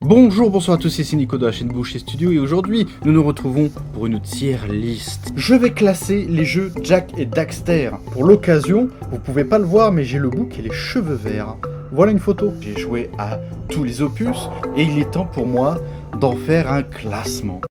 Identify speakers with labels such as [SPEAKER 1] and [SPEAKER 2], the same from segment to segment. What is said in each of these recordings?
[SPEAKER 1] Bonjour, bonsoir à tous, ici Nico de la chaîne Boucher Studio et aujourd'hui nous nous retrouvons pour une tier list. Je vais classer les jeux Jak et Daxter. Pour l'occasion, vous pouvez pas le voir mais j'ai le bouc et les cheveux verts. Voilà une photo. J'ai joué à tous les opus et il est temps pour moi d'en faire un classement.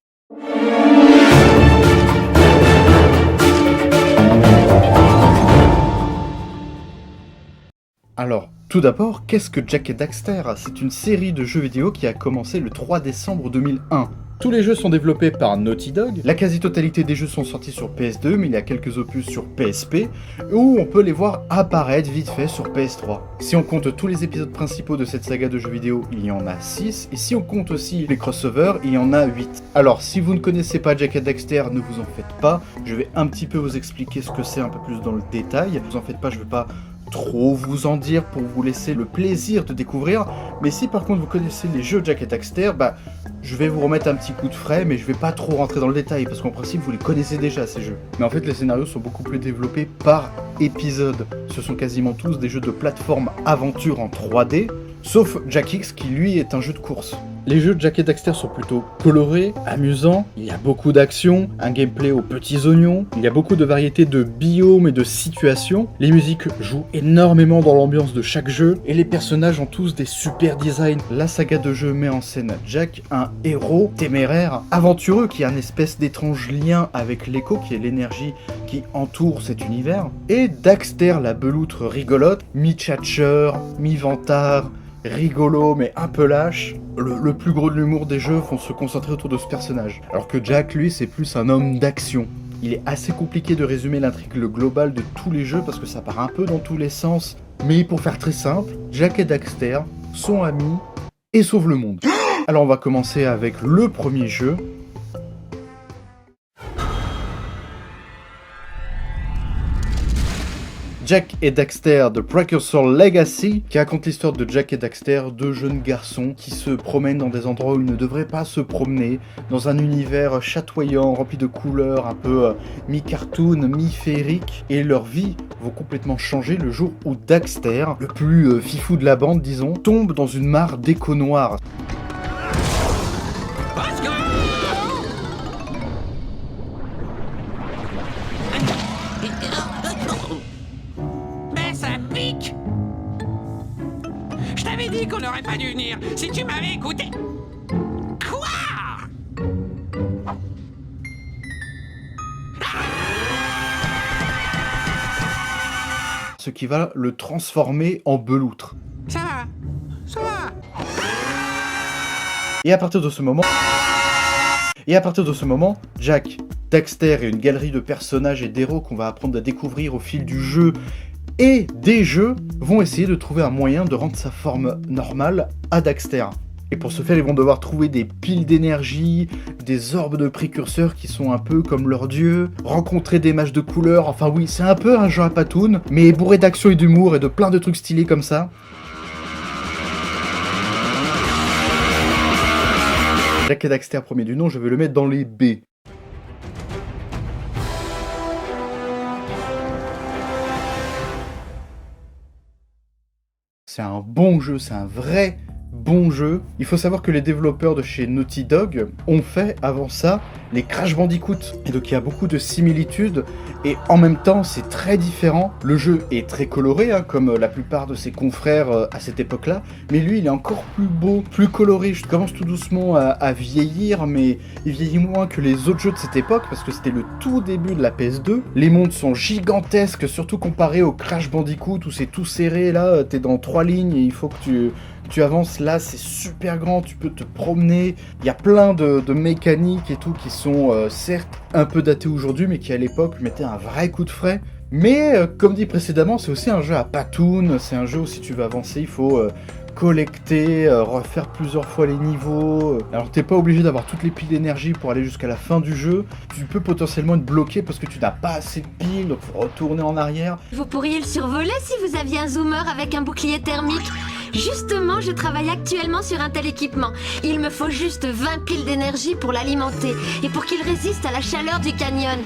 [SPEAKER 1] Alors, tout d'abord, qu'est-ce que Jak et Daxter? C'est une série de jeux vidéo qui a commencé le 3 décembre 2001. Tous les jeux sont développés par Naughty Dog, la quasi-totalité des jeux sont sortis sur PS2, mais il y a quelques opus sur PSP, où on peut les voir apparaître vite fait sur PS3. Si on compte tous les épisodes principaux de cette saga de jeux vidéo, il y en a 6, et si on compte aussi les crossovers, il y en a 8. Alors, si vous ne connaissez pas Jak et Daxter, ne vous en faites pas, je vais un petit peu vous expliquer ce que c'est un peu plus dans le détail. Ne vous en faites pas, je ne vais pas trop vous en dire pour vous laisser le plaisir de découvrir, mais si par contre vous connaissez les jeux Jak et Daxter, je vais vous remettre un petit coup de frais, mais je vais pas trop rentrer dans le détail, parce qu'en principe vous les connaissez déjà ces jeux. Mais en fait les scénarios sont beaucoup plus développés par épisode. Ce sont quasiment tous des jeux de plateforme aventure en 3D, sauf Jak X qui lui est un jeu de course. Les jeux de Jak et Daxter sont plutôt colorés, amusants, il y a beaucoup d'action, un gameplay aux petits oignons, il y a beaucoup de variétés de biomes et de situations, les musiques jouent énormément dans l'ambiance de chaque jeu, et les personnages ont tous des super designs. La saga de jeu met en scène Jak, un héros téméraire, aventureux, qui a une espèce d'étrange lien avec l'écho, qui est l'énergie qui entoure cet univers, et Daxter, la beloutre rigolote, mi-tchatcheur, mi-vantard, rigolo mais un peu lâche. Le plus gros de l'humour des jeux vont se concentrer autour de ce personnage. Alors que Jak, lui, c'est plus un homme d'action. Il est assez compliqué de résumer l'intrigue globale de tous les jeux parce que ça part un peu dans tous les sens. Mais pour faire très simple, Jak et Daxter sont amis et sauvent le monde. Alors on va commencer avec le premier jeu. Jak et Daxter The Precursor Legacy, qui raconte l'histoire de Jak et Daxter, deux jeunes garçons qui se promènent dans des endroits où ils ne devraient pas se promener, dans un univers chatoyant, rempli de couleurs, un peu mi-cartoon, mi-féerique, et leur vie vont complètement changer le jour où Daxter, le plus fifou de la bande disons, tombe dans une mare d'écho noir.
[SPEAKER 2] Je t'avais dit qu'on n'aurait pas dû venir, si tu m'avais écouté. Quoi?
[SPEAKER 1] Ce qui va le transformer en beloutre.
[SPEAKER 2] Ça va.
[SPEAKER 1] Et à partir de ce moment, Jak, Daxter et une galerie de personnages et d'héros qu'on va apprendre à découvrir au fil du jeu et des jeux vont essayer de trouver un moyen de rendre sa forme normale à Daxter. Et pour ce faire, ils vont devoir trouver des piles d'énergie, des orbes de précurseurs qui sont un peu comme leurs dieux, rencontrer des mages de couleurs, enfin oui, c'est un peu un jeu à patoun, mais bourré d'action et d'humour et de plein de trucs stylés comme ça. Jak et Daxter, premier du nom, je vais le mettre dans les B. C'est un bon jeu, c'est un vrai bon jeu. Il faut savoir que les développeurs de chez Naughty Dog ont fait avant ça les Crash Bandicoot. Et donc il y a beaucoup de similitudes et en même temps c'est très différent. Le jeu est très coloré comme la plupart de ses confrères à cette époque-là. Mais lui il est encore plus beau, plus coloré. Je commence tout doucement à vieillir mais il vieillit moins que les autres jeux de cette époque parce que c'était le tout début de la PS2. Les mondes sont gigantesques surtout comparé au Crash Bandicoot où c'est tout serré. Là t'es dans 3 lignes et il faut que tu avances, là c'est super grand, tu peux te promener, il y a plein de mécaniques et tout qui sont certes un peu datées aujourd'hui mais qui à l'époque mettaient un vrai coup de frais. Mais comme dit précédemment, c'est aussi un jeu à patoun, c'est un jeu où si tu veux avancer il faut collecter, refaire plusieurs fois les niveaux. Alors t'es pas obligé d'avoir toutes les piles d'énergie pour aller jusqu'à la fin du jeu, tu peux potentiellement être bloqué parce que tu n'as pas assez de piles, donc faut retourner en arrière.
[SPEAKER 3] Vous pourriez le survoler si vous aviez un zoomer avec un bouclier thermique. Justement, je travaille actuellement sur un tel équipement. Il me faut juste 20 piles d'énergie pour l'alimenter et pour qu'il résiste à la chaleur du canyon.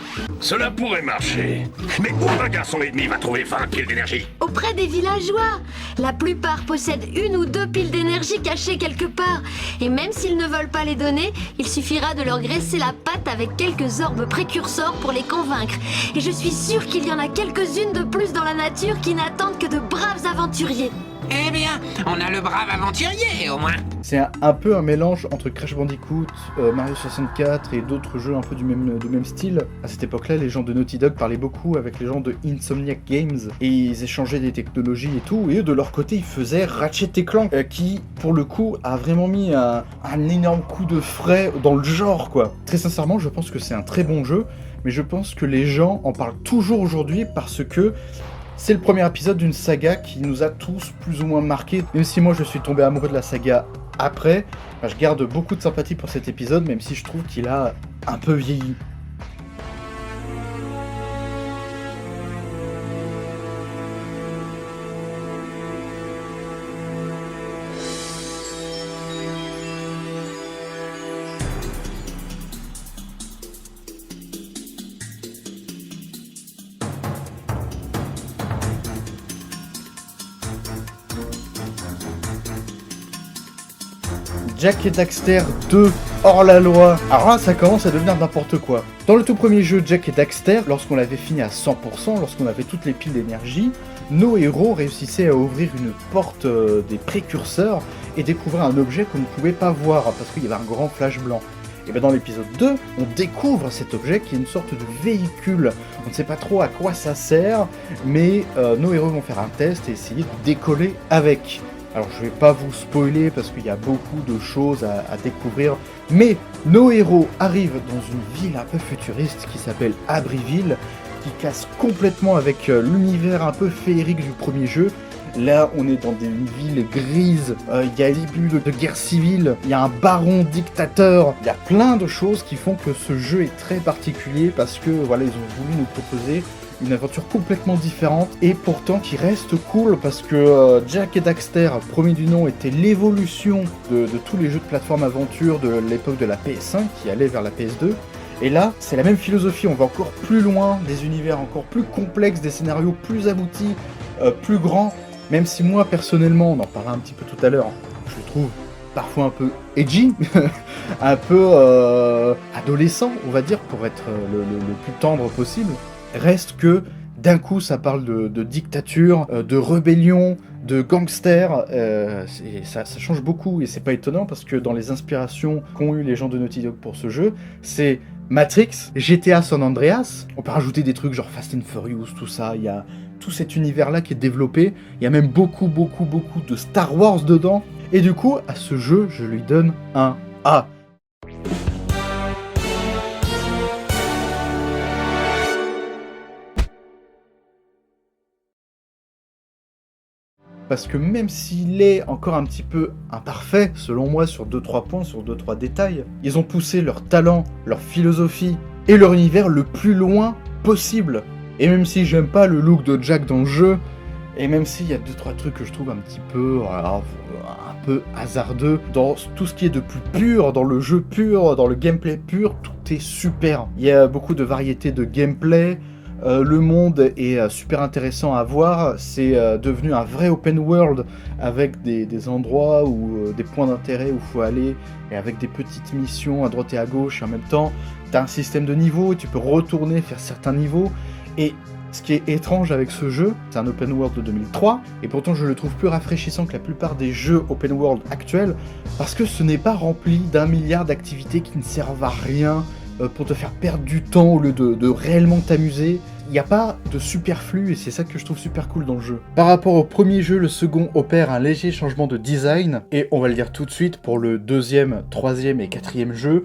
[SPEAKER 4] Cela pourrait marcher. Mais où un garçon ennemi va trouver 20 piles d'énergie?
[SPEAKER 3] Auprès des villageois. La plupart possèdent 1 ou 2 piles d'énergie cachées quelque part. Et même s'ils ne veulent pas les donner, il suffira de leur graisser la patte avec quelques orbes précurseurs pour les convaincre. Et je suis sûre qu'il y en a quelques-unes de plus dans la nature qui n'attendent que de braves aventuriers.
[SPEAKER 2] Eh bien, on a le brave aventurier, au moins.
[SPEAKER 1] C'est un peu un mélange entre Crash Bandicoot, Mario 64 et d'autres jeux un peu du même style. À cette époque-là, les gens de Naughty Dog parlaient beaucoup avec les gens de Insomniac Games et ils échangeaient des technologies et tout. Et eux, de leur côté, ils faisaient Ratchet & Clank, qui, pour le coup, a vraiment mis un énorme coup de frais dans le genre, quoi. Très sincèrement, je pense que c'est un très bon jeu, mais je pense que les gens en parlent toujours aujourd'hui parce que c'est le premier épisode d'une saga qui nous a tous plus ou moins marqués. Même si moi je suis tombé amoureux de la saga après, je garde beaucoup de sympathie pour cet épisode, même si je trouve qu'il a un peu vieilli. Jak et Daxter 2, hors la loi. Alors là, ça commence à devenir n'importe quoi. Dans le tout premier jeu Jak et Daxter, lorsqu'on l'avait fini à 100%, lorsqu'on avait toutes les piles d'énergie, nos héros réussissaient à ouvrir une porte des précurseurs et découvrir un objet qu'on ne pouvait pas voir parce qu'il y avait un grand flash blanc. Et bien dans l'épisode 2, on découvre cet objet qui est une sorte de véhicule. On ne sait pas trop à quoi ça sert, mais nos héros vont faire un test et essayer de décoller avec. Alors je vais pas vous spoiler parce qu'il y a beaucoup de choses à découvrir, mais nos héros arrivent dans une ville un peu futuriste qui s'appelle Abbeville, qui casse complètement avec l'univers un peu féerique du premier jeu. Là, on est dans une ville grise, il y a des débuts de guerre civile, il y a un baron dictateur, il y a plein de choses qui font que ce jeu est très particulier parce que voilà, ils ont voulu nous proposer une aventure complètement différente et pourtant qui reste cool parce que Jak et Daxter, premier du nom, était l'évolution de tous les jeux de plateforme aventure de l'époque de la PS5 qui allait vers la PS2. Et là, c'est la même philosophie, on va encore plus loin, des univers encore plus complexes, des scénarios plus aboutis, plus grands, même si moi personnellement, on en parlera un petit peu tout à l'heure, je le trouve parfois un peu edgy, un peu adolescent, on va dire, pour être le plus tendre possible. Reste que d'un coup ça parle de dictature, de rébellion, de gangsters, ça change beaucoup et c'est pas étonnant parce que dans les inspirations qu'ont eu les gens de Naughty Dog pour ce jeu, c'est Matrix, GTA San Andreas, on peut rajouter des trucs genre Fast and Furious, tout ça, il y a tout cet univers là qui est développé, il y a même beaucoup de Star Wars dedans, et du coup à ce jeu je lui donne un A. Parce que même s'il est encore un petit peu imparfait, selon moi, sur 2-3 points, sur 2-3 détails, ils ont poussé leur talent, leur philosophie et leur univers le plus loin possible. Et même si j'aime pas le look de Jak dans le jeu, et même s'il y a 2-3 trucs que je trouve un petit peu, un peu hasardeux, dans tout ce qui est de plus pur, dans le jeu pur, dans le gameplay pur, tout est super. Il y a beaucoup de variétés de gameplay. Le monde est super intéressant à voir, c'est devenu un vrai open world avec des endroits où des points d'intérêt où il faut aller et avec des petites missions à droite et à gauche et en même temps tu as un système de niveaux et tu peux retourner faire certains niveaux et ce qui est étrange avec ce jeu, c'est un open world de 2003 et pourtant je le trouve plus rafraîchissant que la plupart des jeux open world actuels parce que ce n'est pas rempli d'1 milliard d'activités qui ne servent à rien pour te faire perdre du temps au lieu de réellement t'amuser. Il n'y a pas de superflu et c'est ça que je trouve super cool dans le jeu. Par rapport au premier jeu, le second opère un léger changement de design et on va le dire tout de suite, pour le deuxième, troisième et quatrième jeu,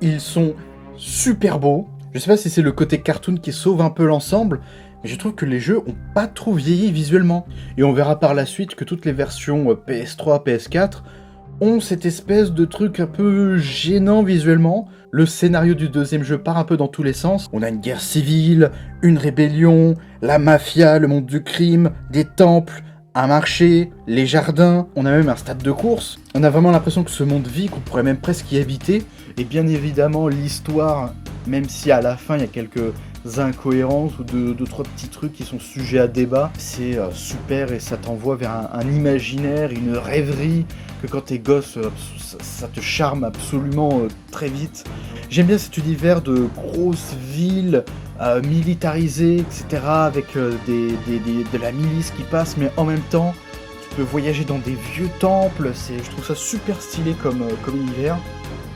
[SPEAKER 1] ils sont super beaux. Je sais pas si c'est le côté cartoon qui sauve un peu l'ensemble, mais je trouve que les jeux ont pas trop vieilli visuellement. Et on verra par la suite que toutes les versions PS3, PS4 ont cette espèce de truc un peu gênant visuellement. Le scénario du deuxième jeu part un peu dans tous les sens. On a une guerre civile, une rébellion, la mafia, le monde du crime, des temples, un marché, les jardins, on a même un stade de course. On a vraiment l'impression que ce monde vit, qu'on pourrait même presque y habiter. Et bien évidemment, l'histoire, même si à la fin il y a quelques incohérences ou deux trois petits trucs qui sont sujets à débat. C'est super et ça t'envoie vers un imaginaire, une rêverie que quand t'es gosse, ça te charme absolument très vite. J'aime bien cet univers de grosses villes militarisées, etc. avec de la milice qui passe, mais en même temps, tu peux voyager dans des vieux temples. Je trouve ça super stylé comme univers.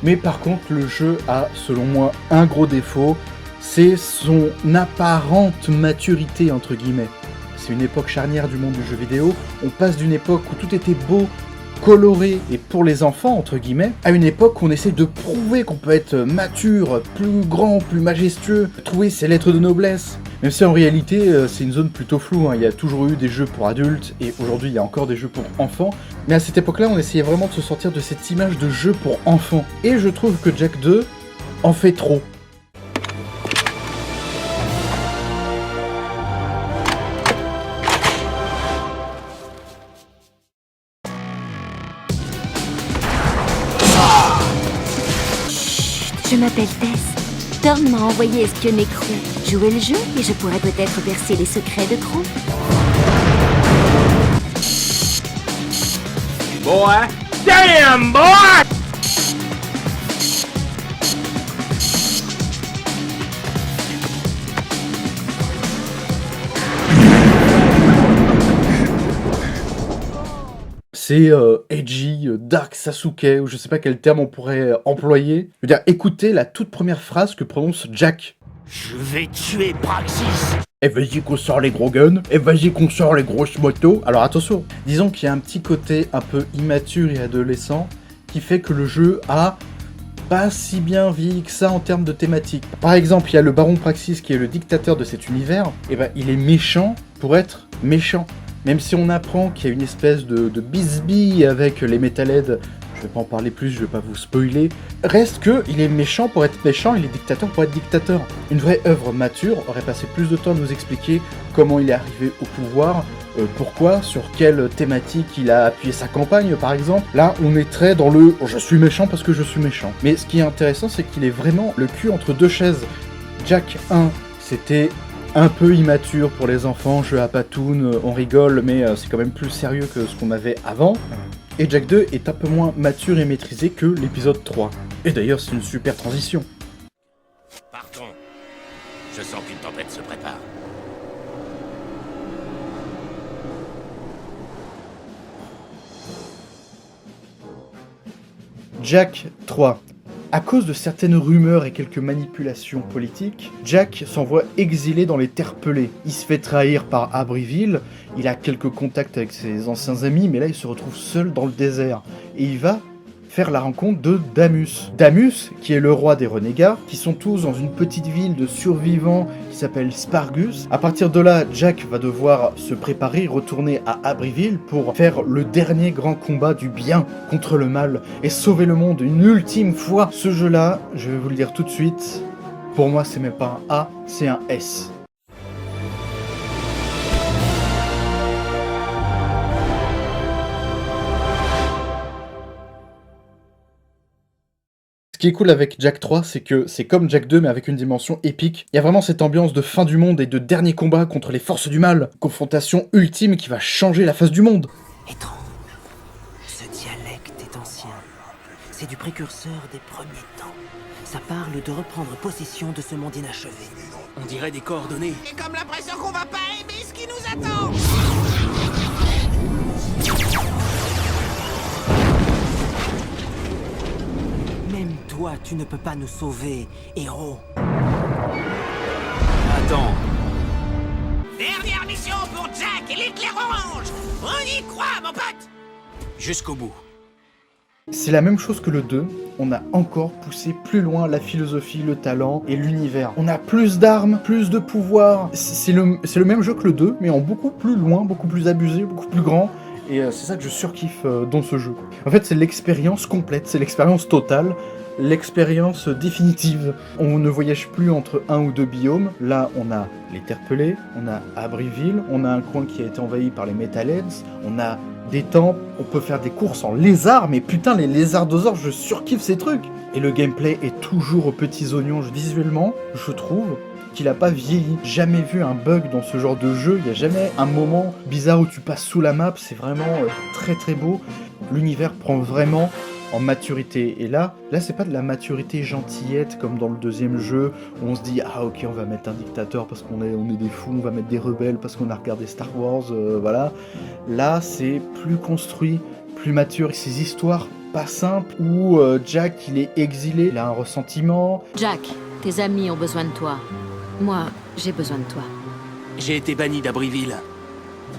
[SPEAKER 1] Mais par contre, le jeu a, selon moi, un gros défaut, c'est son apparente maturité, entre guillemets. C'est une époque charnière du monde du jeu vidéo. On passe d'une époque où tout était beau, coloré et pour les enfants, entre guillemets, à une époque où on essaie de prouver qu'on peut être mature, plus grand, plus majestueux, trouver ses lettres de noblesse. Même si en réalité, c'est une zone plutôt floue, hein. Il y a toujours eu des jeux pour adultes, et aujourd'hui il y a encore des jeux pour enfants. Mais à cette époque-là, on essayait vraiment de se sortir de cette image de jeu pour enfants. Et je trouve que Jak 2 en fait trop.
[SPEAKER 5] Je m'appelle Tess. Tom m'a envoyé espionner Crew. Jouer le jeu et je pourrais peut-être percer les secrets de Crew.
[SPEAKER 2] Bon, hein?
[SPEAKER 4] Damn, boy!
[SPEAKER 1] C'est edgy, dark Sasuke, ou je sais pas quel terme on pourrait employer. Je veux dire, écoutez la toute première phrase que prononce Jak.
[SPEAKER 4] Je vais tuer Praxis.
[SPEAKER 1] Et vas-y qu'on sort les gros guns, et vas-y qu'on sort les grosses motos. Alors attention, disons qu'il y a un petit côté un peu immature et adolescent qui fait que le jeu a pas si bien vieilli que ça en termes de thématique. Par exemple, il y a le baron Praxis qui est le dictateur de cet univers, et ben il est méchant pour être méchant. Même si on apprend qu'il y a une espèce de bisbille avec les Metalheads, je vais pas en parler plus, je vais pas vous spoiler, reste que il est méchant pour être méchant, il est dictateur pour être dictateur. Une vraie œuvre mature aurait passé plus de temps à nous expliquer comment il est arrivé au pouvoir, pourquoi, sur quelle thématique il a appuyé sa campagne par exemple. Là, on est très dans le « je suis méchant parce que je suis méchant ». Mais ce qui est intéressant, c'est qu'il est vraiment le cul entre deux chaises. Jak 1, c'était un peu immature pour les enfants, jeu à patoun, on rigole, mais c'est quand même plus sérieux que ce qu'on avait avant. Et Jak 2 est un peu moins mature et maîtrisé que l'épisode 3. Et d'ailleurs, c'est une super transition.
[SPEAKER 4] Partons. Je sens qu'une tempête se prépare.
[SPEAKER 1] Jak 3. À cause de certaines rumeurs et quelques manipulations politiques, Jak s'envoie exilé dans les terres pelées. Il se fait trahir par Abbeville, il a quelques contacts avec ses anciens amis, mais là il se retrouve seul dans le désert. Et il va faire la rencontre de Damus. Damus, qui est le roi des renégats, qui sont tous dans une petite ville de survivants qui s'appelle Spargus. À partir de là, Jak va devoir se préparer, retourner à Abbeville pour faire le dernier grand combat du bien contre le mal et sauver le monde une ultime fois. Ce jeu-là, je vais vous le dire tout de suite, pour moi c'est même pas un A, c'est un S. Ce qui est cool avec Jak 3, c'est que c'est comme Jak 2 mais avec une dimension épique. Il y a vraiment cette ambiance de fin du monde et de dernier combat contre les forces du mal. Confrontation ultime qui va changer la face du monde.
[SPEAKER 6] Étrange. Ce dialecte est ancien. C'est du précurseur des premiers temps. Ça parle de reprendre possession de ce monde inachevé. On dirait des coordonnées.
[SPEAKER 2] J'ai comme l'impression qu'on va pas aimer ce qui nous attend.
[SPEAKER 6] Même toi, tu ne peux pas nous sauver, héros.
[SPEAKER 2] Attends. Dernière mission pour Jak et l'éclair orange. On y croit, mon pote. Jusqu'au bout.
[SPEAKER 1] C'est la même chose que le 2, on a encore poussé plus loin la philosophie, le talent et l'univers. On a plus d'armes, plus de pouvoir. C'est le même jeu que le 2, mais en beaucoup plus loin, beaucoup plus abusé, beaucoup plus grand. Et c'est ça que je surkiffe dans ce jeu. En fait, c'est l'expérience complète, c'est l'expérience totale, l'expérience définitive. On ne voyage plus entre un ou deux biomes. Là, on a les terres pelées, on a Abbeville, on a un coin qui a été envahi par les Metalheads, on a des temples, on peut faire des courses en lézards, mais putain, les lézardosaures, je surkiffe ces trucs. Et le gameplay est toujours aux petits oignons visuellement, je trouve. qu'il a pas vieilli. Jamais vu un bug dans ce genre de jeu, il y a jamais un moment bizarre où tu passes sous la map, c'est vraiment très très beau. L'univers prend vraiment en maturité. Et là c'est pas de la maturité gentillette comme dans le deuxième jeu où on se dit ah ok on va mettre un dictateur parce qu'on est des fous, on va mettre des rebelles parce qu'on a regardé Star Wars, voilà. Là c'est plus construit, plus mature, ces histoires pas simples où Jack il est exilé, il a un ressentiment.
[SPEAKER 5] Jack, tes amis ont besoin de toi. Moi, j'ai besoin de toi.
[SPEAKER 6] J'ai été banni d'Abrieville.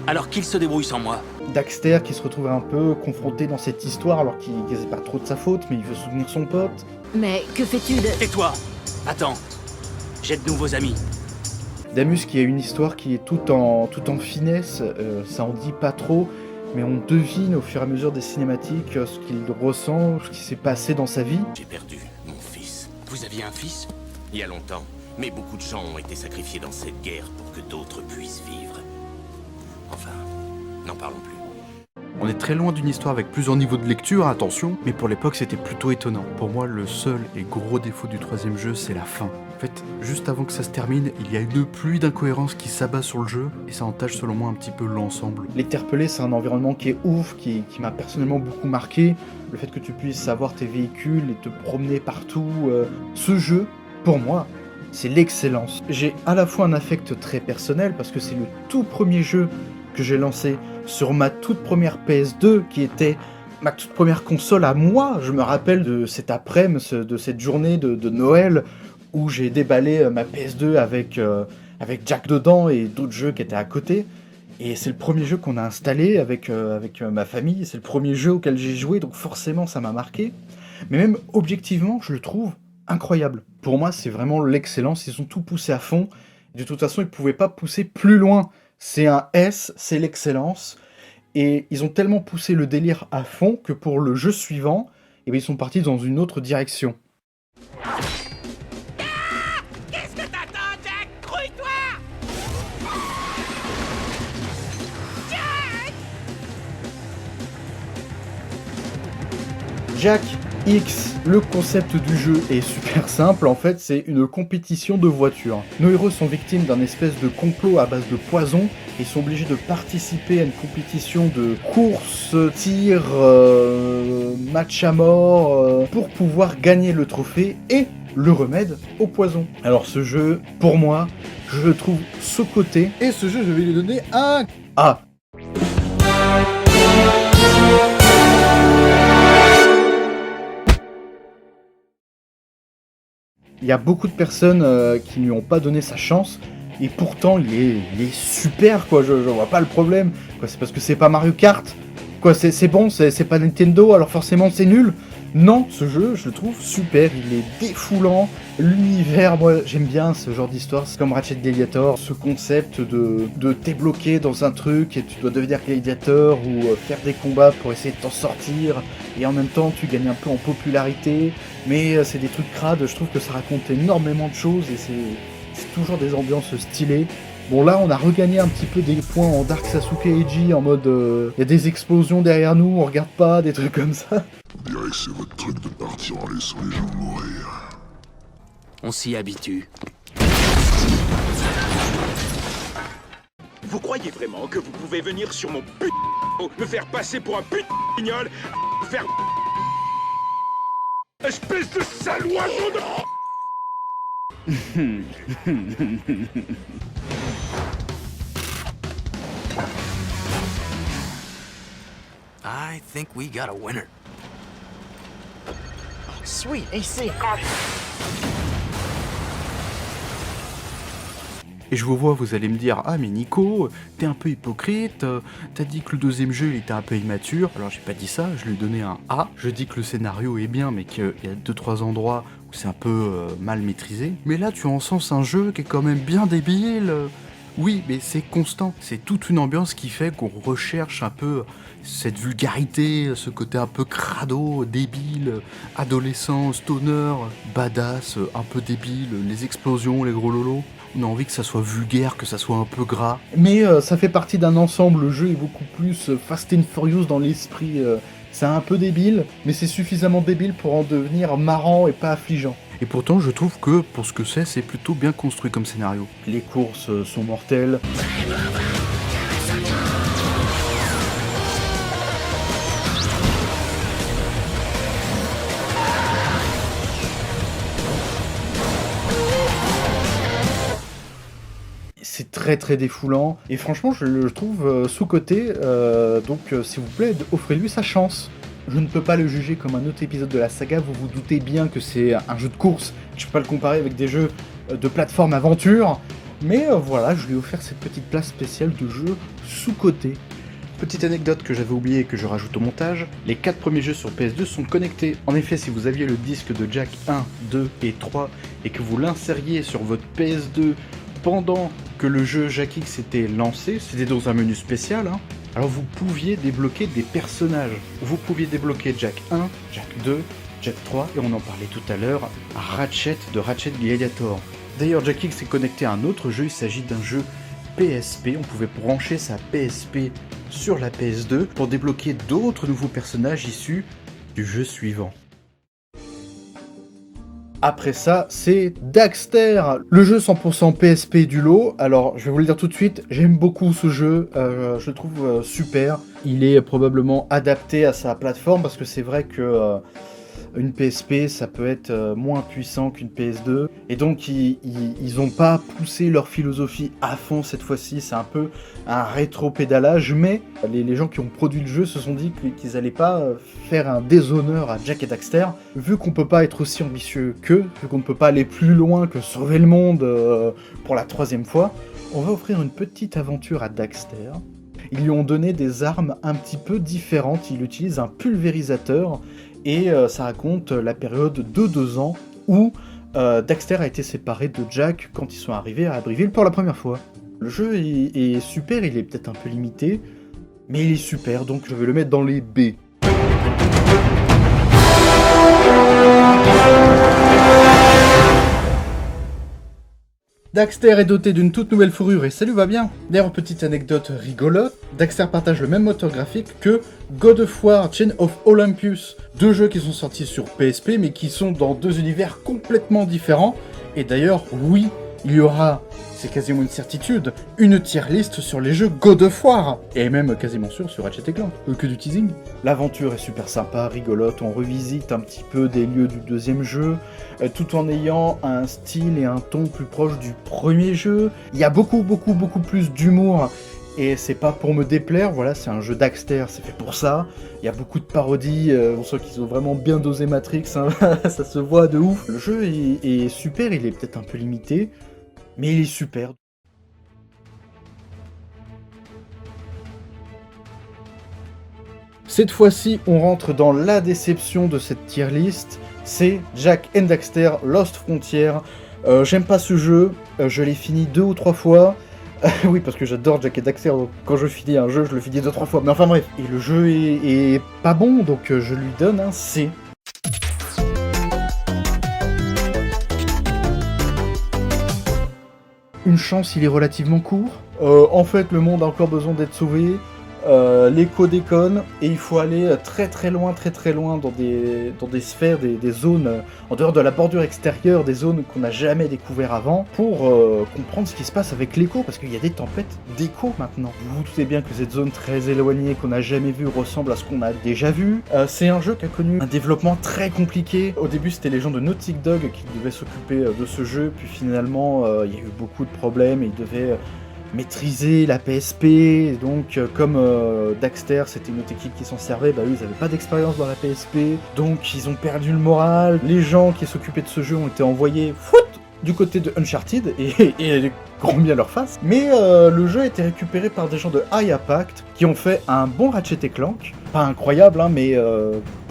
[SPEAKER 6] Alors qu'il se débrouille sans moi.
[SPEAKER 1] Daxter qui se retrouve un peu confronté dans cette histoire alors qu'il c'est pas trop de sa faute mais il veut soutenir son pote.
[SPEAKER 5] Mais que fais-tu de...
[SPEAKER 6] Tais-toi. Attends. J'ai de nouveaux amis.
[SPEAKER 1] Damus qui a une histoire qui est tout en finesse, ça en dit pas trop, mais on devine au fur et à mesure des cinématiques ce qu'il ressent, ce qui s'est passé dans sa vie.
[SPEAKER 4] J'ai perdu mon fils.
[SPEAKER 6] Vous aviez un fils?
[SPEAKER 4] Il y a longtemps, mais beaucoup de gens ont été sacrifiés dans cette guerre pour que d'autres puissent vivre. Enfin, n'en parlons plus.
[SPEAKER 1] On est très loin d'une histoire avec plusieurs niveaux de lecture, attention, mais pour l'époque c'était plutôt étonnant. Pour moi, le seul et gros défaut du troisième jeu, c'est la fin. En fait, juste avant que ça se termine, il y a une pluie d'incohérences qui s'abat sur le jeu, et ça entache selon moi un petit peu l'ensemble. Les Terpelés, c'est un environnement qui est ouf, qui m'a personnellement beaucoup marqué. Le fait que tu puisses avoir tes véhicules et te promener partout. Ce jeu, pour moi, c'est l'excellence. J'ai à la fois un affect très personnel, parce que c'est le tout premier jeu que j'ai lancé sur ma toute première PS2, qui était ma toute première console à moi. Je me rappelle de cet après-midi, de cette journée de Noël, où j'ai déballé ma PS2 avec Jack dedans et d'autres jeux qui étaient à côté. Et c'est le premier jeu qu'on a installé avec ma famille, c'est le premier jeu auquel j'ai joué, donc forcément ça m'a marqué. Mais même objectivement, je le trouve incroyable. Pour moi, c'est vraiment l'excellence, ils ont tout poussé à fond. De toute façon, ils ne pouvaient pas pousser plus loin. C'est un S, c'est l'excellence. Et ils ont tellement poussé le délire à fond que pour le jeu suivant, eh bien, ils sont partis dans une autre direction.
[SPEAKER 2] Qu'est-ce que t'attends, Jack? Grouille-toi!
[SPEAKER 1] Jack X, le concept du jeu est super simple, en fait c'est une compétition de voitures. Nos héros sont victimes d'un espèce de complot à base de poison et sont obligés de participer à une compétition de course, tir, match à mort, pour pouvoir gagner le trophée et le remède au poison. Alors ce jeu, pour moi, je le trouve sous-coté et ce jeu je vais lui donner un A. Il y a beaucoup de personnes qui lui ont pas donné sa chance, et pourtant il est super quoi, je vois pas le problème. Quoi, c'est parce que c'est pas Mario Kart, quoi, c'est bon, c'est pas Nintendo, alors forcément c'est nul. Non, ce jeu, je le trouve super, il est défoulant, l'univers, moi j'aime bien ce genre d'histoire, c'est comme Ratchet Gladiator, ce concept de t'es bloqué dans un truc et tu dois devenir gladiateur ou faire des combats pour essayer de t'en sortir, et en même temps tu gagnes un peu en popularité, mais c'est des trucs crades, je trouve que ça raconte énormément de choses et c'est toujours des ambiances stylées. Bon là on a regagné un petit peu des points en Dark Sasuke Eiji en mode y a des explosions derrière nous, on regarde pas, des trucs comme ça.
[SPEAKER 7] On dirait que c'est votre truc de partir en laissant les gens mourir.
[SPEAKER 6] On s'y habitue.
[SPEAKER 8] Vous croyez vraiment que vous pouvez venir sur mon me faire passer pour un pignol, faire espèce de sale oiseau de...
[SPEAKER 6] I think we got a winner.
[SPEAKER 2] Sweet, AC.
[SPEAKER 1] Et je vous vois, vous allez me dire, ah mais Nico, t'es un peu hypocrite, t'as dit que le deuxième jeu il était un peu immature. Alors j'ai pas dit ça, je lui ai donné un A. Je dis que le scénario est bien, mais qu'il y a 2-3 endroits où c'est un peu mal maîtrisé. Mais là tu encenses un jeu qui est quand même bien débile. Oui, mais c'est constant, c'est toute une ambiance qui fait qu'on recherche un peu cette vulgarité, ce côté un peu crado, débile, adolescent, stoner, badass, un peu débile, les explosions, les gros lolos. On a envie que ça soit vulgaire, que ça soit un peu gras. Mais ça fait partie d'un ensemble, le jeu est beaucoup plus Fast and Furious dans l'esprit. C'est un peu débile, mais c'est suffisamment débile pour en devenir marrant et pas affligeant. Et pourtant, je trouve que pour ce que c'est plutôt bien construit comme scénario. Les courses sont mortelles. C'est très défoulant, et franchement je le trouve sous-coté, donc s'il vous plaît, offrez-lui sa chance. Je ne peux pas le juger comme un autre épisode de la saga, vous vous doutez bien que c'est un jeu de course, je peux pas le comparer avec des jeux de plateforme aventure, mais voilà, je lui ai offert cette petite place spéciale de jeu sous-coté. Petite anecdote que j'avais oubliée et que je rajoute au montage, les 4 premiers jeux sur PS2 sont connectés. En effet, si vous aviez le disque de Jak 1, 2 et 3 et que vous l'insériez sur votre PS2 pendant que le jeu Jak X était lancé, c'était dans un menu spécial, hein. Alors vous pouviez débloquer des personnages. Vous pouviez débloquer Jak 1, Jak 2, Jak 3, et on en parlait tout à l'heure, Ratchet de Ratchet Gladiator. D'ailleurs, Jak X est connecté à un autre jeu, il s'agit d'un jeu PSP, on pouvait brancher sa PSP sur la PS2 pour débloquer d'autres nouveaux personnages issus du jeu suivant. Après ça, c'est Daxter, le jeu 100% PSP du lot. Alors, je vais vous le dire tout de suite, j'aime beaucoup ce jeu, je le trouve super. Il est probablement adapté à sa plateforme, parce que c'est vrai que une PSP, ça peut être moins puissant qu'une PS2. Et donc, ils n'ont pas poussé leur philosophie à fond cette fois-ci. C'est un peu un rétro-pédalage, mais les gens qui ont produit le jeu se sont dit qu'ils n'allaient pas faire un déshonneur à Jak et Daxter. Vu qu'on peut pas être aussi ambitieux qu'eux, vu qu'on ne peut pas aller plus loin que sauver le monde pour la 3e fois, on va offrir une petite aventure à Daxter. Ils lui ont donné des armes un petit peu différentes. Il utilise un pulvérisateur. Et ça raconte la période de 2 ans où Daxter a été séparé de Jak quand ils sont arrivés à Abbeville pour la première fois. Le jeu est super, il est peut-être un peu limité, mais il est super, donc je vais le mettre dans les B. Daxter est doté d'une toute nouvelle fourrure et ça lui va bien. D'ailleurs, petite anecdote rigolote, Daxter partage le même moteur graphique que God of War Chain of Olympus, 2 jeux qui sont sortis sur PSP mais qui sont dans 2 univers complètement différents. Et d'ailleurs, oui, il y aura, c'est quasiment une certitude, une tier list sur les jeux God of War, et même quasiment sûr sur Ratchet & Clank, que du teasing. L'aventure est super sympa, rigolote, on revisite un petit peu des lieux du 2e jeu, tout en ayant un style et un ton plus proche du premier jeu. Il y a beaucoup plus d'humour, et c'est pas pour me déplaire, voilà, c'est un jeu Daxter, c'est fait pour ça. Il y a beaucoup de parodies, on sent qu'ils ont vraiment bien dosé Matrix, hein, ça se voit de ouf. Le jeu est super, il est peut-être un peu limité, mais il est super. Cette fois-ci, on rentre dans la déception de cette tier list, c'est Jak and Daxter Lost Frontier. J'aime pas ce jeu, je l'ai fini 2 ou 3 fois. Oui, parce que j'adore Jak et Daxter, donc quand je finis un jeu, je le finis 2-3 fois. Mais enfin bref, et le jeu est pas bon, donc je lui donne un C. Une chance, il est relativement court. En fait, le monde a encore besoin d'être sauvé. L'écho déconne et il faut aller très loin dans des sphères, des zones en dehors de la bordure extérieure, des zones qu'on n'a jamais découvert avant, pour comprendre ce qui se passe avec l'écho, parce qu'il y a des tempêtes d'écho maintenant. Vous vous doutez bien que cette zone très éloignée qu'on n'a jamais vue ressemble à ce qu'on a déjà vu. C'est un jeu qui a connu un développement très compliqué. Au début, c'était les gens de Naughty Dog qui devaient s'occuper de ce jeu, puis finalement, il y a eu beaucoup de problèmes et ils devaient maîtriser la PSP, donc comme Daxter c'était une autre équipe qui s'en servait, bah eux ils avaient pas d'expérience dans la PSP, donc ils ont perdu le moral. Les gens qui s'occupaient de ce jeu ont été envoyés du côté de Uncharted et grand bien leur face. Mais le jeu a été récupéré par des gens de High Impact qui ont fait un bon Ratchet & Clank, pas incroyable hein, mais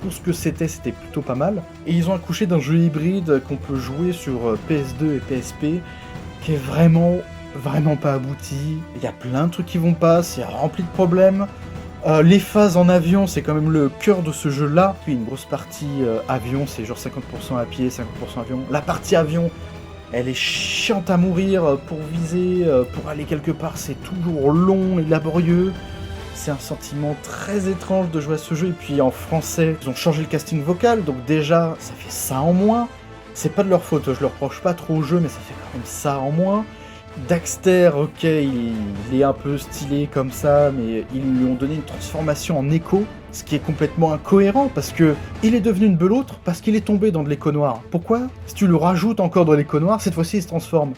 [SPEAKER 1] pour ce que c'était plutôt pas mal. Et ils ont accouché d'un jeu hybride qu'on peut jouer sur PS2 et PSP qui est vraiment pas abouti, il y a plein de trucs qui vont pas, c'est rempli de problèmes. Les phases en avion, c'est quand même le cœur de ce jeu-là. Puis une grosse partie avion, c'est genre 50% à pied, 50% avion. La partie avion, elle est chiante à mourir pour viser, pour aller quelque part, c'est toujours long et laborieux. C'est un sentiment très étrange de jouer à ce jeu. Et puis en français, ils ont changé le casting vocal, donc déjà, ça fait ça en moins. c'est pas de leur faute, je leur reproche pas trop au jeu, mais ça fait quand même ça en moins. Daxter, ok, il est un peu stylé comme ça, mais ils lui ont donné une transformation en écho, ce qui est complètement incohérent, parce que il est devenu une belôtre parce qu'il est tombé dans de l'écho noir. Pourquoi? Si tu le rajoutes encore dans l'écho noir, cette fois-ci il se transforme.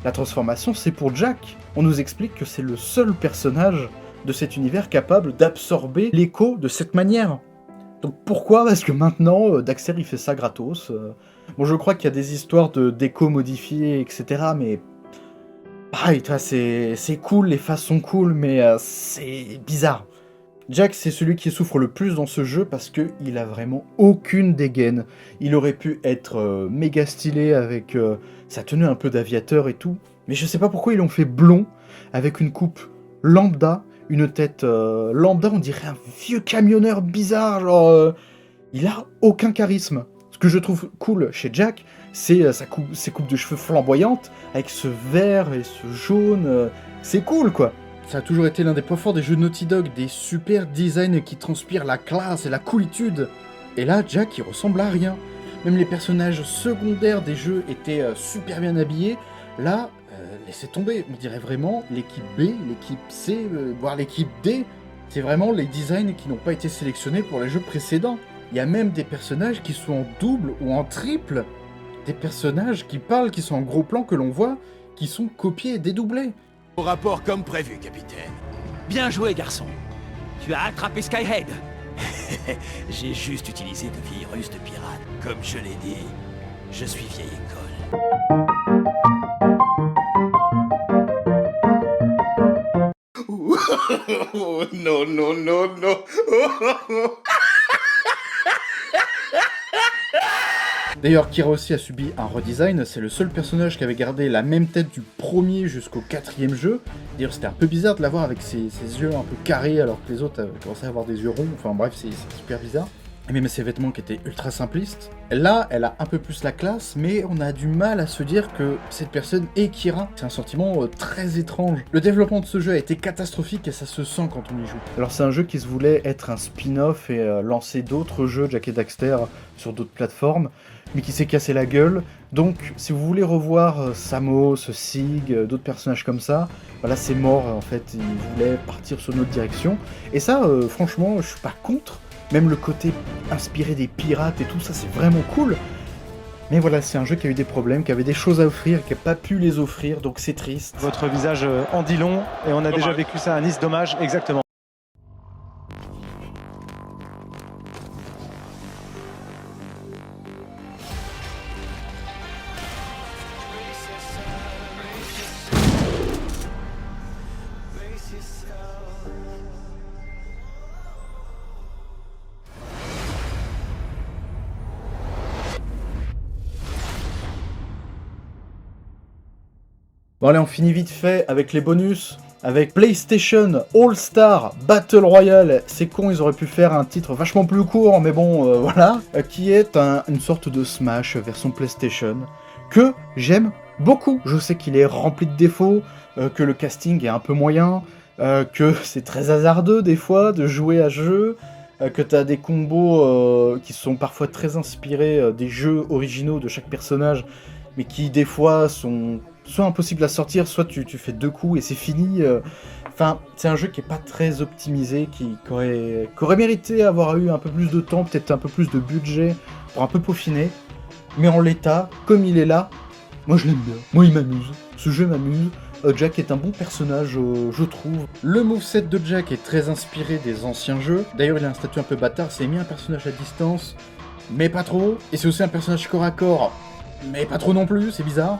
[SPEAKER 1] La transformation, c'est pour Jack. On nous explique que c'est le seul personnage de cet univers capable d'absorber l'écho de cette manière. Donc pourquoi? Parce que maintenant, Daxter il fait ça gratos. Bon, je crois qu'il y a des histoires d'écho modifiées, etc., mais... pareil, c'est cool, les phases sont cool, mais c'est bizarre. Jack, c'est celui qui souffre le plus dans ce jeu parce qu'il a vraiment aucune dégaine. Il aurait pu être méga stylé avec sa tenue un peu d'aviateur et tout, mais je sais pas pourquoi ils l'ont fait blond, avec une coupe lambda, une tête lambda, on dirait un vieux camionneur bizarre, genre... il a aucun charisme. Ce que je trouve cool chez Jack, c'est ses coupes de cheveux flamboyantes, avec ce vert et ce jaune, c'est cool quoi. Ça a toujours été l'un des points forts des jeux Naughty Dog, des super designs qui transpirent la classe et la coolitude. Et là, Jack, il ressemble à rien. Même les personnages secondaires des jeux étaient super bien habillés. Là, laissez tomber, on dirait vraiment l'équipe B, l'équipe C, voire l'équipe D. C'est vraiment les designs qui n'ont pas été sélectionnés pour les jeux précédents. Il y a même des personnages qui sont en double ou en triple. Des personnages qui parlent, qui sont en gros plan que l'on voit, qui sont copiés et dédoublés.
[SPEAKER 2] Au rapport comme prévu, capitaine.
[SPEAKER 6] Bien joué, garçon. Tu as attrapé Skyhead.
[SPEAKER 2] J'ai juste utilisé de vieilles ruses de pirate. Comme je l'ai dit, je suis vieille école.
[SPEAKER 7] Oh, non, non, non, non.
[SPEAKER 1] D'ailleurs, Kira aussi a subi un redesign, c'est le seul personnage qui avait gardé la même tête du premier jusqu'au 4e jeu. D'ailleurs, c'était un peu bizarre de l'avoir avec ses yeux un peu carrés alors que les autres commençaient à avoir des yeux ronds, enfin bref, c'est super bizarre. Et même ses vêtements qui étaient ultra simplistes. Là, elle a un peu plus la classe, mais on a du mal à se dire que cette personne est Kira. C'est un sentiment très étrange. Le développement de ce jeu a été catastrophique et ça se sent quand on y joue. Alors c'est un jeu qui se voulait être un spin-off et lancer d'autres jeux, Jack et Daxter, sur d'autres plateformes, mais qui s'est cassé la gueule. Donc, si vous voulez revoir Samos, Sig, d'autres personnages comme ça, voilà, c'est mort en fait, ils voulaient partir sur une autre direction. Et ça, franchement, je suis pas contre. Même le côté inspiré des pirates et tout ça, c'est vraiment cool. Mais voilà, c'est un jeu qui a eu des problèmes, qui avait des choses à offrir, qui n'a pas pu les offrir, donc c'est triste.
[SPEAKER 9] Votre visage en dit long, et on a déjà vécu ça à Nice, dommage, exactement.
[SPEAKER 1] Bon allez, on finit vite fait avec les bonus, avec PlayStation All-Star Battle Royale. C'est con, ils auraient pu faire un titre vachement plus court, mais bon, voilà. Qui est une sorte de Smash version PlayStation, que j'aime beaucoup. Je sais qu'il est rempli de défauts, que le casting est un peu moyen, que c'est très hasardeux des fois de jouer à ce jeu, que t'as des combos qui sont parfois très inspirés des jeux originaux de chaque personnage, mais qui des fois sont soit impossible à sortir, soit tu fais 2 coups et c'est fini. Enfin, c'est un jeu qui est pas très optimisé, qui aurait mérité avoir eu un peu plus de temps, peut-être un peu plus de budget pour un peu peaufiner. Mais en l'état, comme il est là, moi je l'aime bien. Moi il m'amuse. Ce jeu m'amuse. Jack est un bon personnage, je trouve. Le moveset de Jack est très inspiré des anciens jeux. D'ailleurs, il a un statut un peu bâtard, c'est mis un personnage à distance, mais pas trop. Et c'est aussi un personnage corps à corps, mais pas trop non plus, c'est bizarre.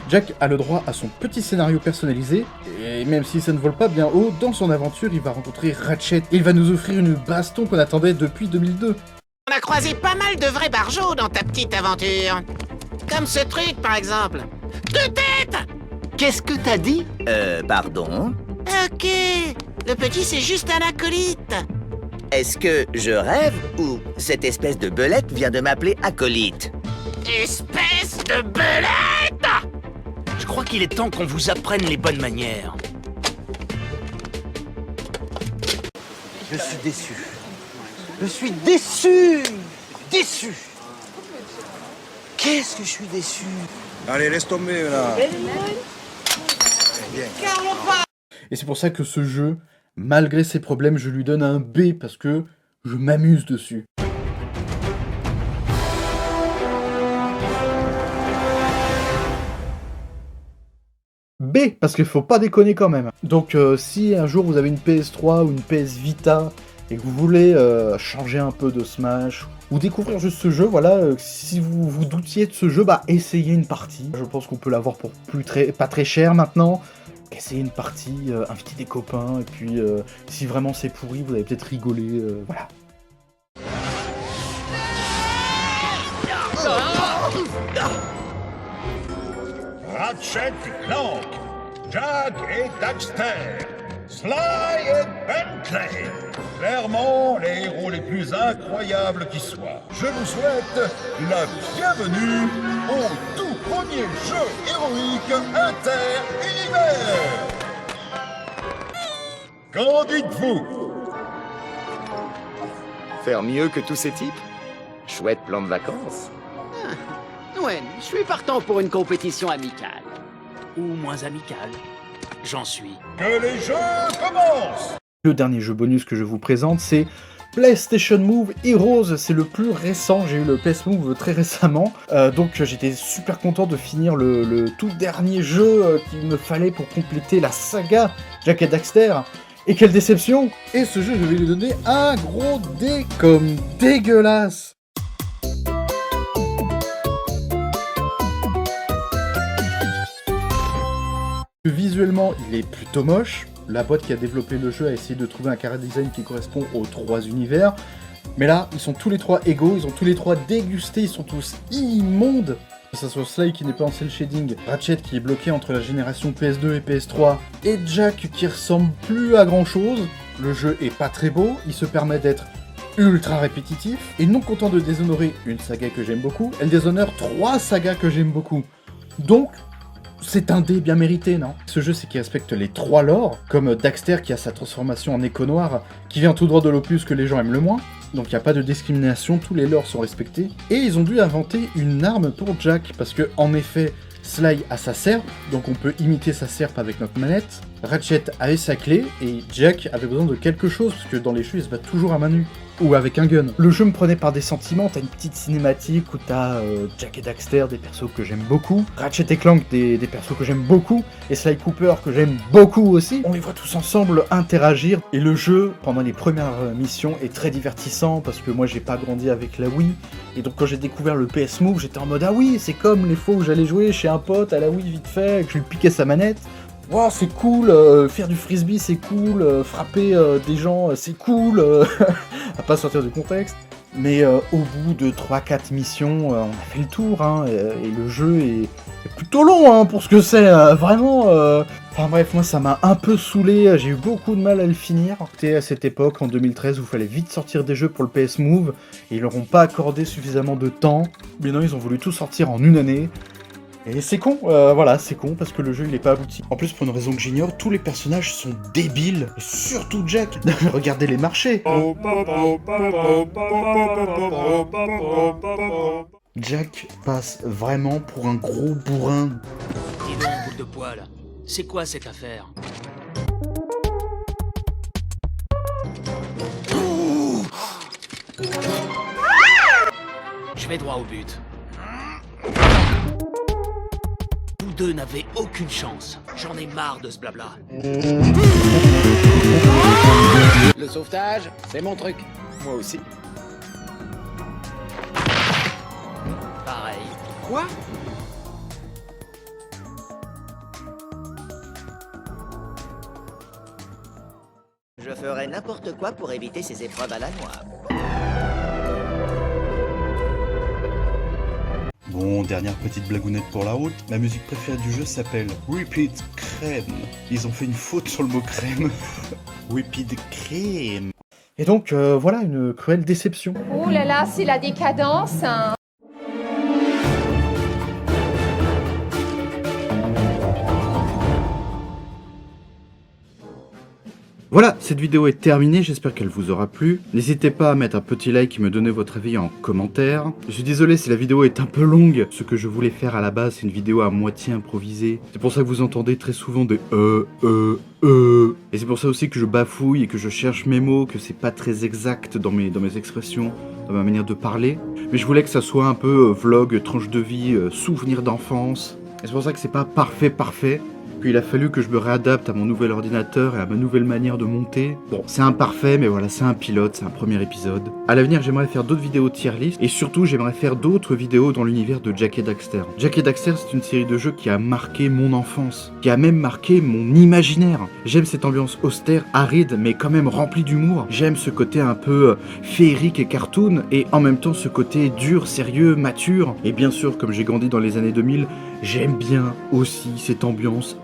[SPEAKER 1] Jack a le droit à son petit scénario personnalisé, et même si ça ne vole pas bien haut, dans son aventure, il va rencontrer Ratchet, et il va nous offrir une baston qu'on attendait depuis 2002.
[SPEAKER 2] On a croisé pas mal de vrais barjots dans ta petite aventure. Comme ce truc, par exemple. 2 têtes!
[SPEAKER 6] Qu'est-ce que t'as dit?
[SPEAKER 10] Pardon?
[SPEAKER 2] Ok, le petit c'est juste un acolyte.
[SPEAKER 10] Est-ce que je rêve ou cette espèce de belette vient de m'appeler acolyte?
[SPEAKER 2] Espèce de belette!
[SPEAKER 6] Je crois qu'il est temps qu'on vous apprenne les bonnes manières. Je suis déçu. Je suis déçu! Déçu! Qu'est-ce que je suis déçu.
[SPEAKER 11] Allez, laisse tomber, là.
[SPEAKER 1] Et c'est pour ça que ce jeu, malgré ses problèmes, je lui donne un B, parce que je m'amuse dessus. B, parce qu'il faut pas déconner quand même. Donc si un jour vous avez une PS3 ou une PS Vita et que vous voulez changer un peu de Smash ou découvrir juste ce jeu, voilà, si vous vous doutiez de ce jeu, bah essayez une partie. Je pense qu'on peut l'avoir pour pas très cher maintenant. Essayez une partie, invitez des copains, et puis si vraiment c'est pourri, vous allez peut-être rigoler, voilà.
[SPEAKER 12] Ratchet et Clank, Jack et Daxter, Sly et Bentley. Clairement, les héros les plus incroyables qui soient. Je vous souhaite la bienvenue au tout premier jeu héroïque inter-univers. Qu'en dites-vous?
[SPEAKER 13] Faire mieux que tous ces types? Chouette plan de vacances.
[SPEAKER 6] Ouais, je suis partant pour une compétition amicale. Ou moins amicale. J'en suis.
[SPEAKER 12] Que les jeux commencent!
[SPEAKER 1] Le dernier jeu bonus que je vous présente, c'est PlayStation Move Heroes. C'est le plus récent, j'ai eu le PS Move très récemment. Donc j'étais super content de finir le tout dernier jeu qu'il me fallait pour compléter la saga Jack et Daxter. Et quelle déception! Et ce jeu, je vais lui donner un gros D comme dégueulasse! Visuellement, il est plutôt moche. La boîte qui a développé le jeu a essayé de trouver un chara design qui correspond aux trois univers. Mais là, ils sont tous les trois égaux, ils ont tous les trois dégusté, ils sont tous immondes. Que ce soit Sly qui n'est pas en cel shading, Ratchet qui est bloqué entre la génération PS2 et PS3, et Jack qui ressemble plus à grand chose. Le jeu est pas très beau, il se permet d'être ultra répétitif, et non content de déshonorer une saga que j'aime beaucoup, elle déshonore 3 sagas que j'aime beaucoup. Donc, c'est un dé bien mérité, non? Ce jeu, c'est qu'il respecte les 3 lores, comme Daxter qui a sa transformation en écho noir, qui vient tout droit de l'opus que les gens aiment le moins. Donc il n'y a pas de discrimination, tous les lores sont respectés. Et ils ont dû inventer une arme pour Jack, parce que en effet, Sly a sa serpe, donc on peut imiter sa serpe avec notre manette. Ratchet avait sa clé, et Jack avait besoin de quelque chose, parce que dans les jeux, il se bat toujours à main nue. Ou avec un gun. Le jeu me prenait par des sentiments, t'as une petite cinématique où t'as Jack et Daxter, des persos que j'aime beaucoup, Ratchet et Clank, des persos que j'aime beaucoup, et Sly Cooper que j'aime beaucoup aussi. On les voit tous ensemble interagir, et le jeu, pendant les premières missions, est très divertissant, parce que moi j'ai pas grandi avec la Wii, et donc quand j'ai découvert le PS Move, j'étais en mode ah oui, c'est comme les fois où j'allais jouer chez un pote à la Wii vite fait, que je lui piquais sa manette. Wow, c'est cool, faire du frisbee c'est cool, frapper des gens c'est cool, à pas sortir du contexte. Mais au bout de 3-4 missions, on a fait le tour, hein, et le jeu est plutôt long hein, pour ce que c'est, vraiment. Enfin bref, moi ça m'a un peu saoulé, j'ai eu beaucoup de mal à le finir. C'était à cette époque, en 2013, où il fallait vite sortir des jeux pour le PS Move, et ils leur ont pas accordé suffisamment de temps. Mais non, ils ont voulu tout sortir en une année. Et c'est con, voilà, c'est con parce que le jeu il est pas abouti. En plus, pour une raison que j'ignore, tous les personnages sont débiles, et surtout Jack. Regardez les marchés. Jack passe vraiment pour un gros bourrin.
[SPEAKER 6] Dis donc, boule de poil, c'est quoi cette affaire? Je vais droit au but. Vous deux n'avez aucune chance. J'en ai marre de ce blabla. Le sauvetage, c'est mon truc.
[SPEAKER 13] Moi aussi.
[SPEAKER 6] Pareil. Quoi?
[SPEAKER 10] Je ferai n'importe quoi pour éviter ces épreuves à la noix.
[SPEAKER 14] Bon, dernière petite blagounette pour la route. Ma musique préférée du jeu s'appelle Repeat Crème. Ils ont fait une faute sur le mot crème. Repeat Crème.
[SPEAKER 1] Et donc, voilà, une cruelle déception.
[SPEAKER 15] Ouh là là, c'est la décadence, hein.
[SPEAKER 1] Voilà, cette vidéo est terminée, j'espère qu'elle vous aura plu. N'hésitez pas à mettre un petit like et me donner votre avis en commentaire. Je suis désolé si la vidéo est un peu longue. Ce que je voulais faire à la base, c'est une vidéo à moitié improvisée. C'est pour ça que vous entendez très souvent des Et c'est pour ça aussi que je bafouille et que je cherche mes mots, que c'est pas très exact dans mes expressions, dans ma manière de parler. Mais je voulais que ça soit un peu vlog, tranche de vie, souvenir d'enfance. Et c'est pour ça que c'est pas parfait. Puis il a fallu que je me réadapte à mon nouvel ordinateur et à ma nouvelle manière de monter. Bon, c'est imparfait, mais voilà, c'est un pilote, c'est un premier épisode. À l'avenir, j'aimerais faire d'autres vidéos tier list, et surtout, j'aimerais faire d'autres vidéos dans l'univers de Jak et Daxter. Jak et Daxter, c'est une série de jeux qui a marqué mon enfance, qui a même marqué mon imaginaire. J'aime cette ambiance austère, aride, mais quand même remplie d'humour. J'aime ce côté un peu féerique et cartoon, et en même temps ce côté dur, sérieux, mature. Et bien sûr, comme j'ai grandi dans les années 2000, j'aime bien aussi cette ambiance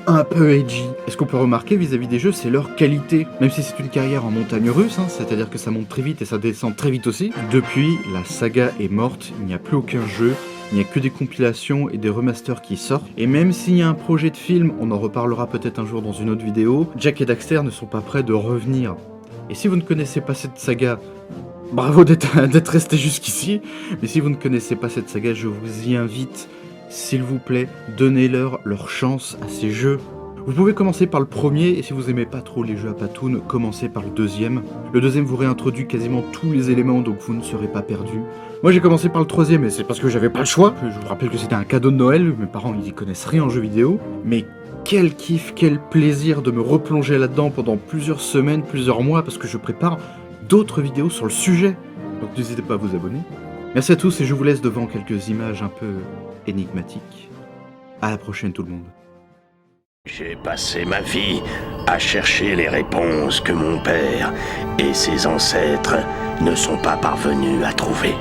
[SPEAKER 1] un peu edgy. Et ce qu'on peut remarquer vis-à-vis des jeux, c'est leur qualité. Même si c'est une carrière en montagne russe, c'est-à-dire que ça monte très vite et ça descend très vite aussi. Depuis, la saga est morte, il n'y a plus aucun jeu, il n'y a que des compilations et des remasters qui sortent. Et même s'il y a un projet de film, on en reparlera peut-être un jour dans une autre vidéo, Jak et Daxter ne sont pas prêts de revenir. Et si vous ne connaissez pas cette saga, bravo d'être resté jusqu'ici. Mais si vous ne connaissez pas cette saga, je vous y invite. S'il vous plaît, donnez-leur leur chance à ces jeux. Vous pouvez commencer par le premier, et si vous aimez pas trop les jeux à patoun, commencez par le deuxième. Le deuxième vous réintroduit quasiment tous les éléments, donc vous ne serez pas perdu. Moi j'ai commencé par le troisième, et c'est parce que j'avais pas le choix. Je vous rappelle que c'était un cadeau de Noël, mes parents ils y connaissent rien en jeux vidéo. Mais quel kiff, quel plaisir de me replonger là-dedans pendant plusieurs semaines, plusieurs mois, parce que je prépare d'autres vidéos sur le sujet. Donc n'hésitez pas à vous abonner. Merci à tous, et je vous laisse devant quelques images un peu énigmatique. À la prochaine tout le monde.
[SPEAKER 4] J'ai passé ma vie à chercher les réponses que mon père et ses ancêtres ne sont pas parvenus à trouver.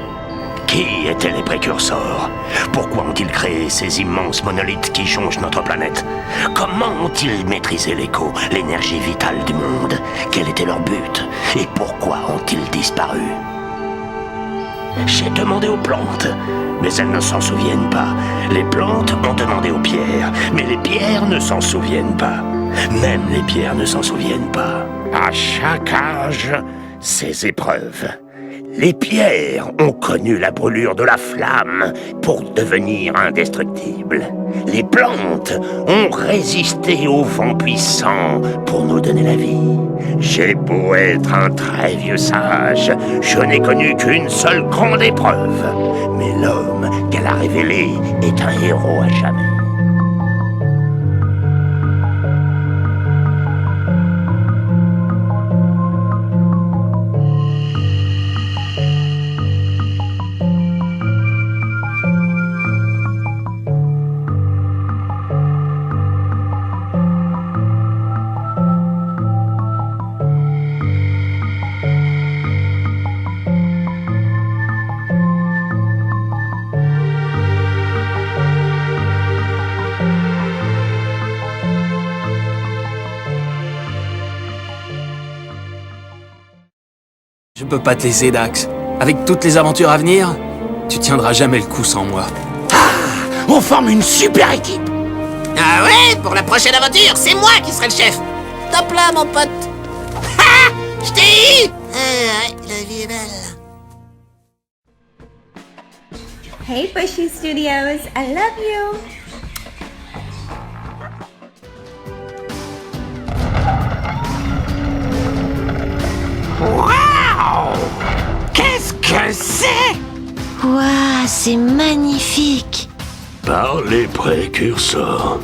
[SPEAKER 4] Qui étaient les précurseurs? Pourquoi ont-ils créé ces immenses monolithes qui changent notre planète? Comment ont-ils maîtrisé l'écho, l'énergie vitale du monde? Quel était leur but? Et pourquoi ont-ils disparu? J'ai demandé aux plantes, mais elles ne s'en souviennent pas. Les plantes ont demandé aux pierres, mais les pierres ne s'en souviennent pas. Même les pierres ne s'en souviennent pas. À chaque âge, ses épreuves. Les pierres ont connu la brûlure de la flamme pour devenir indestructibles. Les plantes ont résisté au vent puissant pour nous donner la vie. J'ai beau être un très vieux sage, je n'ai connu qu'une seule grande épreuve. Mais l'homme qu'elle a révélé est un héros à jamais.
[SPEAKER 6] Je peux pas te laisser, Dax. Avec toutes les aventures à venir, tu tiendras jamais le coup sans moi.
[SPEAKER 4] On forme une super équipe.
[SPEAKER 2] Ah ouais, pour la prochaine aventure, c'est moi qui serai le chef. Top là, mon pote. Ha! Je t'ai eu. Ouais, la vie est belle.
[SPEAKER 16] Hey Bushy Studios, I love you.
[SPEAKER 2] Waouh! Qu'est-ce que c'est?
[SPEAKER 3] Waouh, c'est magnifique.
[SPEAKER 4] Par les précurseurs.